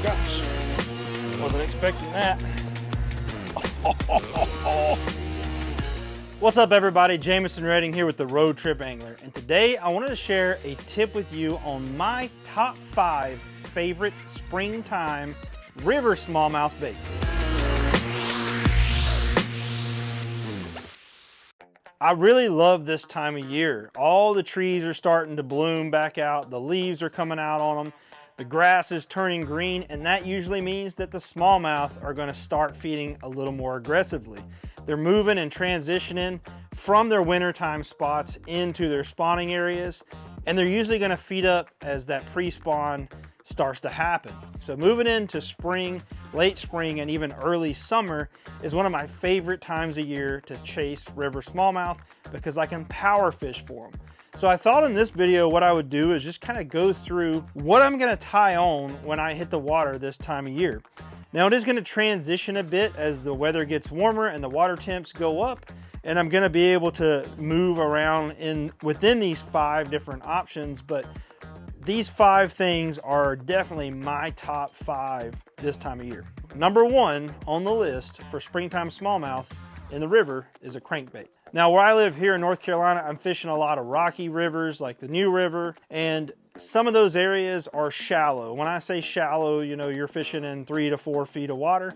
gosh, wasn't expecting that. What's up everybody, Jameson Redding here with the Road Trip Angler, and today I wanted to share a tip with you on my top 5 favorite springtime river smallmouth baits. I really love this time of year. All the trees are starting to bloom back out, the leaves are coming out on them, the grass is turning green, and that usually means that the smallmouth are going to start feeding a little more aggressively. They're moving and transitioning from their wintertime spots into their spawning areas, and they're usually going to feed up as that pre-spawn starts to happen. So moving into spring, late spring, and even early summer is one of my favorite times of year to chase river smallmouth because I can power fish for them. So I thought in this video what I would do is just kind of go through what I'm going to tie on when I hit the water this time of year. Now it is going to transition a bit as the weather gets warmer and the water temps go up, and I'm going to be able to move around within these 5 different options, but these 5 things are definitely my top 5 this time of year. Number 1 on the list for springtime smallmouth in the river is a crankbait. Now where I live here in North Carolina, I'm fishing a lot of rocky rivers like the New River, and some of those areas are shallow. When I say shallow, you know, you're fishing in 3 to 4 feet of water.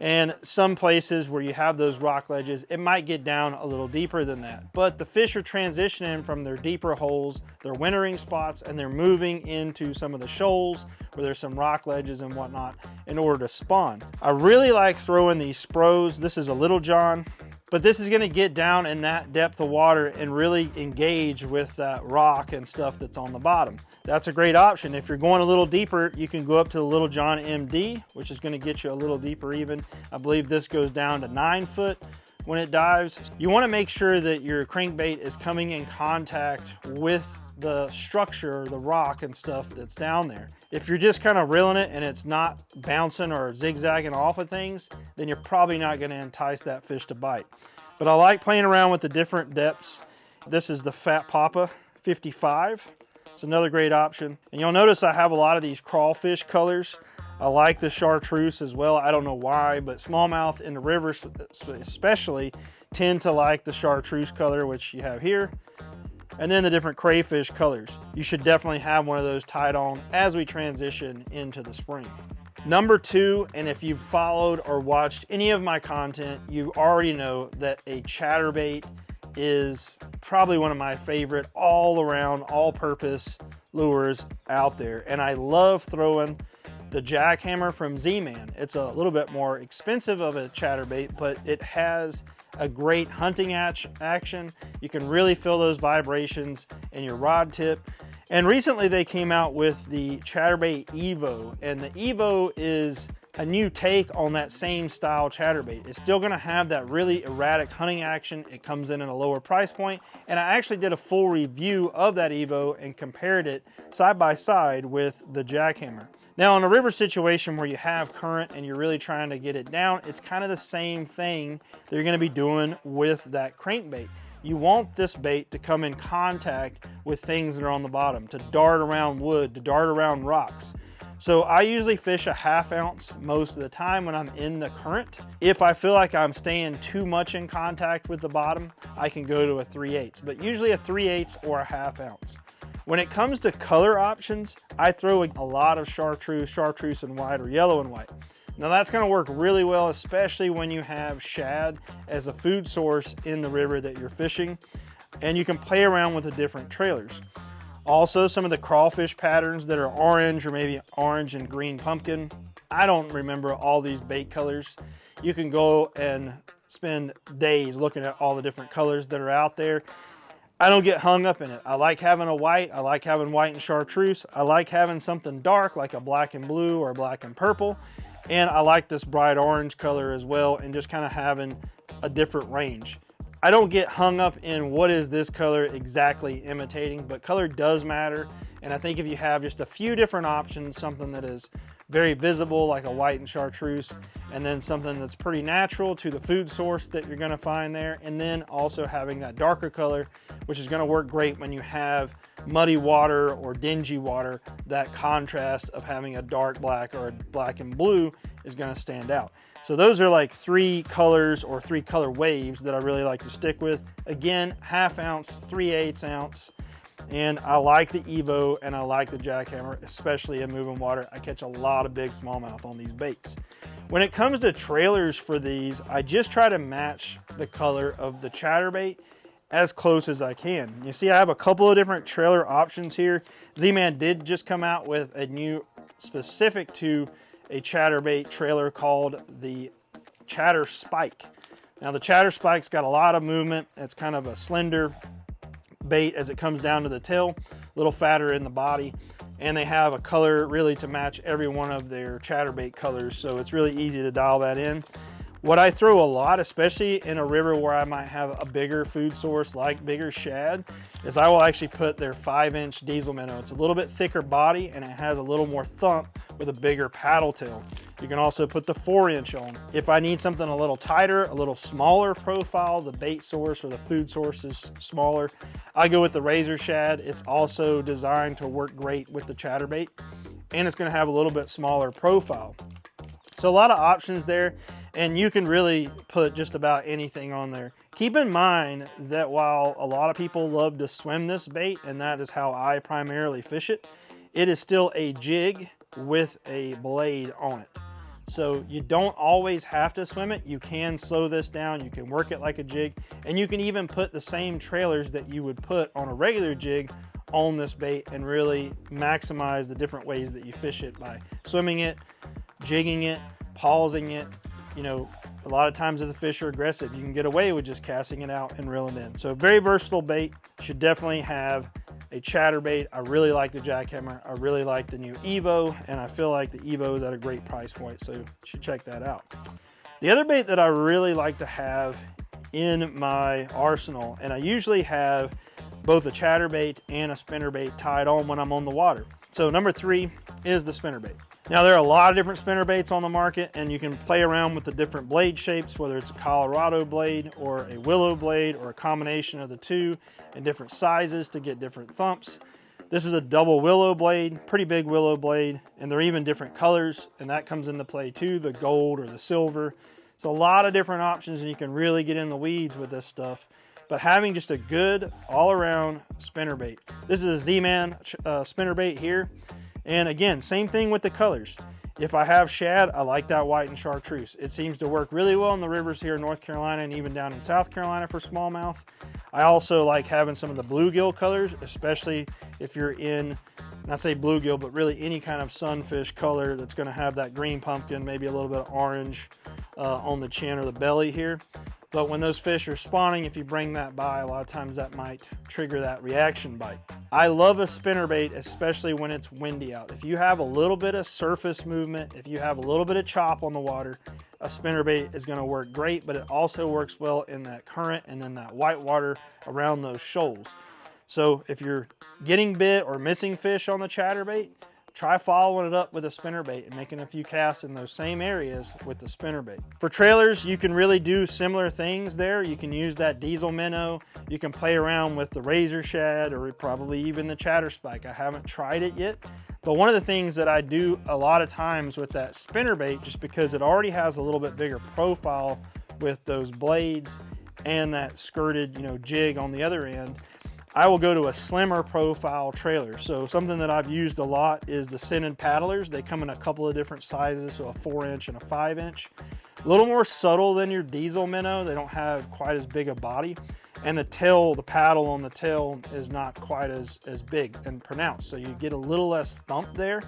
And some places where you have those rock ledges, it might get down a little deeper than that. But the fish are transitioning from their deeper holes, their wintering spots, and they're moving into some of the shoals where there's some rock ledges and whatnot in order to spawn. I really like throwing these Spros. This is a Little John, but this is gonna get down in that depth of water and really engage with that rock and stuff that's on the bottom. That's a great option. If you're going a little deeper, you can go up to the Little John MD, which is gonna get you a little deeper even. I believe this goes down to 9 foot when it dives. You wanna make sure that your crankbait is coming in contact with the structure, the rock and stuff that's down there. If you're just kind of reeling it and it's not bouncing or zigzagging off of things, then you're probably not gonna entice that fish to bite. But I like playing around with the different depths. This is the Fat Papa 55. It's another great option. And you'll notice I have a lot of these crawfish colors. I like the chartreuse as well. I don't know why, but smallmouth in the rivers especially tend to like the chartreuse color, which you have here. And then the different crayfish colors. You should definitely have one of those tied on as we transition into the spring. Number 2, and if you've followed or watched any of my content, you already know that a chatterbait is probably one of my favorite all-around, all-purpose lures out there. And I love throwing the Jackhammer from Z-Man. It's a little bit more expensive of a chatterbait, but it has a great hunting action. You can really feel those vibrations in your rod tip. And recently they came out with the Chatterbait Evo, and the Evo is a new take on that same style chatterbait. It's still gonna have that really erratic hunting action. It comes in at a lower price point, and I actually did a full review of that Evo and compared it side by side with the Jackhammer. Now in a river situation where you have current and you're really trying to get it down, it's kind of the same thing that you're gonna be doing with that crankbait. You want this bait to come in contact with things that are on the bottom, to dart around wood, to dart around rocks. So I usually fish a 1/2 ounce most of the time when I'm in the current. If I feel like I'm staying too much in contact with the bottom, I can go to a 3/8, but usually a 3/8 or a 1/2 ounce. When it comes to color options, I throw a lot of chartreuse and white, or yellow and white. Now that's gonna work really well, especially when you have shad as a food source in the river that you're fishing, and you can play around with the different trailers. Also, some of the crawfish patterns that are orange, or maybe orange and green pumpkin. I don't remember all these bait colors. You can go and spend days looking at all the different colors that are out there. I don't get hung up in it. I like having a white. I like having white and chartreuse. I like having something dark like a black and blue or black and purple. And I like this bright orange color as well, and just kind of having a different range. I don't get hung up in what is this color exactly imitating, but color does matter. And I think if you have just a few different options, something that is very visible like a white and chartreuse, and then something that's pretty natural to the food source that you're gonna find there, and then also having that darker color, which is gonna work great when you have muddy water or dingy water, that contrast of having a dark black or a black and blue is going to stand out. So those are like 3 colors or 3 color waves that I really like to stick with. Again, 1/2 ounce, 3/8 ounce. And I like the Evo and I like the Jackhammer, especially in moving water. I catch a lot of big smallmouth on these baits. When it comes to trailers for these, I just try to match the color of the Chatterbait as close as I can. You see, I have a couple of different trailer options here. Z-Man did just come out with a new specific to a Chatterbait trailer called the Chatter Spike. Now the Chatter Spike's got a lot of movement. It's kind of a slender bait as it comes down to the tail, a little fatter in the body, and they have a color really to match every one of their Chatterbait colors, so it's really easy to dial that in. What I throw a lot, especially in a river where I might have a bigger food source like bigger shad, is I will actually put their 5-inch diesel minnow. It's a little bit thicker body and it has a little more thump with a bigger paddle tail. You can also put the 4-inch on. If I need something a little tighter, a little smaller profile, the bait source or the food source is smaller, I go with the razor shad. It's also designed to work great with the Chatterbait, and it's going to have a little bit smaller profile. So a lot of options there, and you can really put just about anything on there. Keep in mind that while a lot of people love to swim this bait, and that is how I primarily fish it, it is still a jig with a blade on it. So you don't always have to swim it. You can slow this down, you can work it like a jig, and you can even put the same trailers that you would put on a regular jig on this bait and really maximize the different ways that you fish it by swimming it, jigging it, pausing it. You know, a lot of times if the fish are aggressive, you can get away with just casting it out and reeling in. So very versatile bait. Should definitely have a Chatterbait. I really like the Jackhammer. I really like the new Evo, and I feel like the Evo is at a great price point, so you should check that out. The other bait that I really like to have in my arsenal, and I usually have both a Chatterbait and a spinnerbait tied on when I'm on the water. So number 3 is the spinnerbait. Now there are a lot of different spinnerbaits on the market, and you can play around with the different blade shapes, whether it's a Colorado blade or a willow blade or a combination of the two in different sizes to get different thumps. This is a double willow blade, pretty big willow blade, and they're even different colors, and that comes into play too, the gold or the silver. So a lot of different options, and you can really get in the weeds with this stuff. But having just a good all-around spinnerbait. This is a Z-Man spinnerbait here. And again, same thing with the colors. If I have shad, I like that white and chartreuse. It seems to work really well in the rivers here in North Carolina and even down in South Carolina for smallmouth. I also like having some of the bluegill colors, especially if you're in, not say bluegill, but really any kind of sunfish color that's going to have that green pumpkin, maybe a little bit of orange on the chin or the belly here. But when those fish are spawning, if you bring that by, a lot of times that might trigger that reaction bite. I love a spinnerbait, especially when it's windy out. If you have a little bit of surface movement, if you have a little bit of chop on the water, a spinnerbait is going to work great, but it also works well in that current and then that white water around those shoals. So if you're getting bit or missing fish on the Chatterbait, try following it up with a spinnerbait and making a few casts in those same areas with the spinnerbait. For trailers, you can really do similar things there. You can use that diesel minnow. You can play around with the razor shad or probably even the chatter spike. I haven't tried it yet, but one of the things that I do a lot of times with that spinnerbait, just because it already has a little bit bigger profile with those blades and that skirted, jig on the other end, I will go to a slimmer profile trailer. So something that I've used a lot is the scented paddlers. They come in a couple of different sizes, so a 4-inch and a 5-inch. A little more subtle than your diesel minnow. They don't have quite as big a body. And the tail, the paddle on the tail is not quite as big and pronounced. So you get a little less thump there.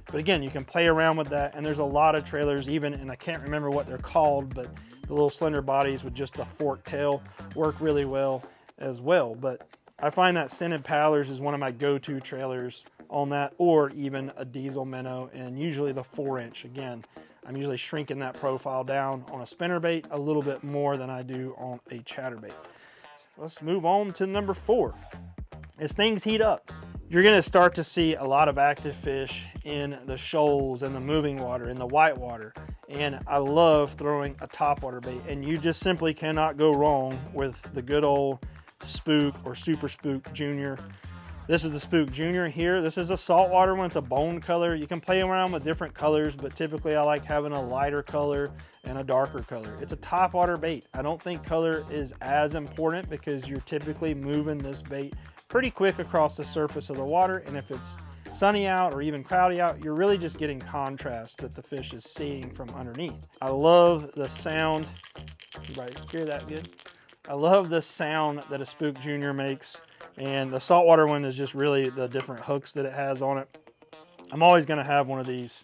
But again, you can play around with that. And there's a lot of trailers even, and I can't remember what they're called, but the little slender bodies with just a forked tail work really well as well. But I find that scented paddlers is one of my go-to trailers on that, or even a diesel minnow, and usually the 4-inch. Again, I'm usually shrinking that profile down on a spinnerbait a little bit more than I do on a chatterbait. Let's move on to number 4. As things heat up, you're going to start to see a lot of active fish in the shoals and the moving water, in the white water. And I love throwing a topwater bait, and you just simply cannot go wrong with the good old Spook or Super Spook Junior This is the Spook Junior here. This is a saltwater one. It's a bone color. You can play around with different colors, but typically I like having a lighter color and a darker color. It's a topwater bait. I don't think color is as important because you're typically moving this bait pretty quick across the surface of the water, and if it's sunny out or even cloudy out, you're really just getting contrast that the fish is seeing from underneath. I love the sound. Everybody hear that good? I love the sound that a Spook Junior makes, and the saltwater one is just really the different hooks that it has on it. I'm always going to have one of these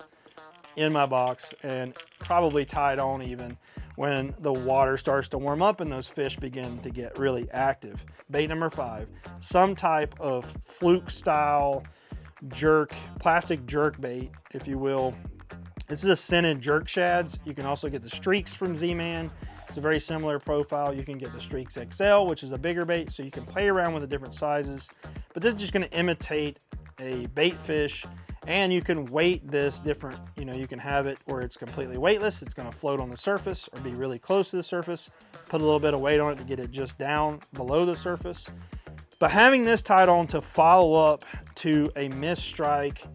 in my box and probably tied on even when the water starts to warm up and those fish begin to get really active. Bait number 5, some type of fluke style jerk, plastic jerk bait, if you will. This is a scented jerk shads. You can also get the streaks from Z-Man. It's a very similar profile. You can get the Streaks XL, which is a bigger bait, so you can play around with the different sizes. But this is just going to imitate a bait fish, and you can weight this different. You know, you can have it where it's completely weightless. It's going to float on the surface or be really close to the surface. Put a little bit of weight on it to get it just down below the surface. But having this tied on to follow up to a missed strike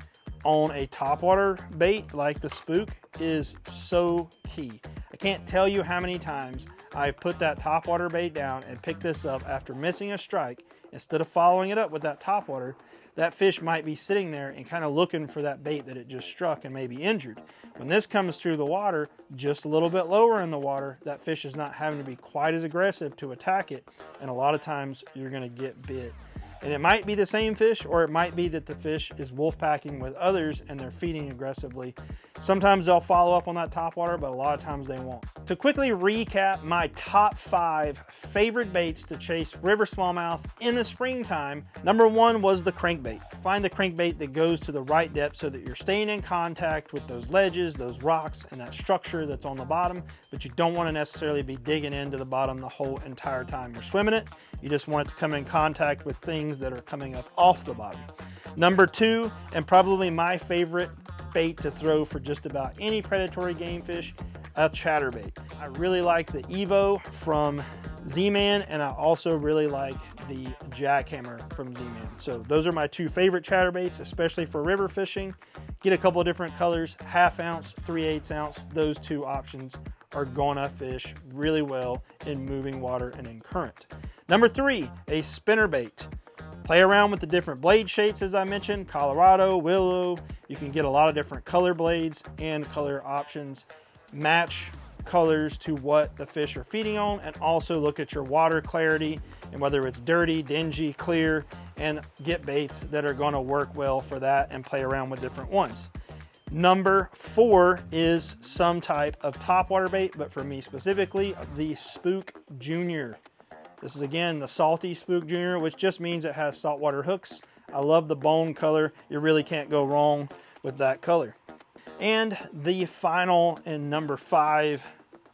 on a topwater bait like the Spook is so key. I can't tell you how many times I've put that topwater bait down and picked this up after missing a strike. Instead of following it up with that topwater, that fish might be sitting there and kind of looking for that bait that it just struck and may be injured. When this comes through the water, just a little bit lower in the water, that fish is not having to be quite as aggressive to attack it, and a lot of times you're going to get bit. And it might be the same fish, or it might be that the fish is wolf packing with others and they're feeding aggressively. Sometimes they'll follow up on that topwater, but a lot of times they won't. To quickly recap my top 5 favorite baits to chase river smallmouth in the springtime, number 1 was the crankbait. Find the crankbait that goes to the right depth so that you're staying in contact with those ledges, those rocks, and that structure that's on the bottom, but you don't want to necessarily be digging into the bottom the whole entire time you're swimming it. You just want it to come in contact with things that are coming up off the bottom. Number 2, and probably my favorite bait to throw for just about any predatory game fish, a chatterbait. I really like the Evo from Z-Man, and I also really like the Jackhammer from Z-Man. So those are my 2 favorite chatterbaits, especially for river fishing. Get a couple of different colors, 1/2 ounce, 3/8 ounce. Those 2 options are gonna fish really well in moving water and in current. Number 3, a spinnerbait. Play around with the different blade shapes, as I mentioned, Colorado, Willow. You can get a lot of different color blades and color options. Match colors to what the fish are feeding on, and also look at your water clarity and whether it's dirty, dingy, clear, and get baits that are going to work well for that and play around with different ones. Number 4 is some type of topwater bait, but for me specifically, the Spook Junior. This is again the salty Spook Junior, which just means it has saltwater hooks. I love the bone color. You really can't go wrong with that color. And the final and number 5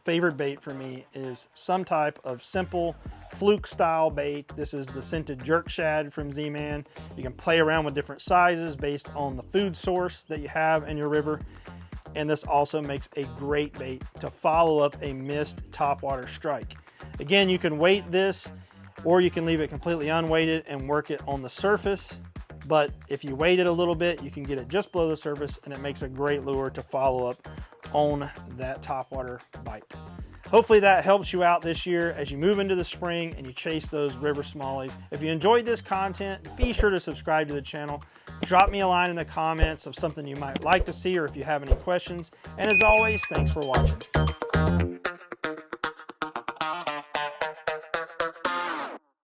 favorite bait for me is some type of simple fluke style bait. This is the scented jerk shad from Z-Man. You can play around with different sizes based on the food source that you have in your river. And this also makes a great bait to follow up a missed topwater strike. Again, you can weight this, or you can leave it completely unweighted and work it on the surface. But if you weight it a little bit, you can get it just below the surface, and it makes a great lure to follow up on that topwater bite. Hopefully that helps you out this year as you move into the spring and you chase those river smallies. If you enjoyed this content, be sure to subscribe to the channel. Drop me a line in the comments of something you might like to see, or if you have any questions. And as always, thanks for watching.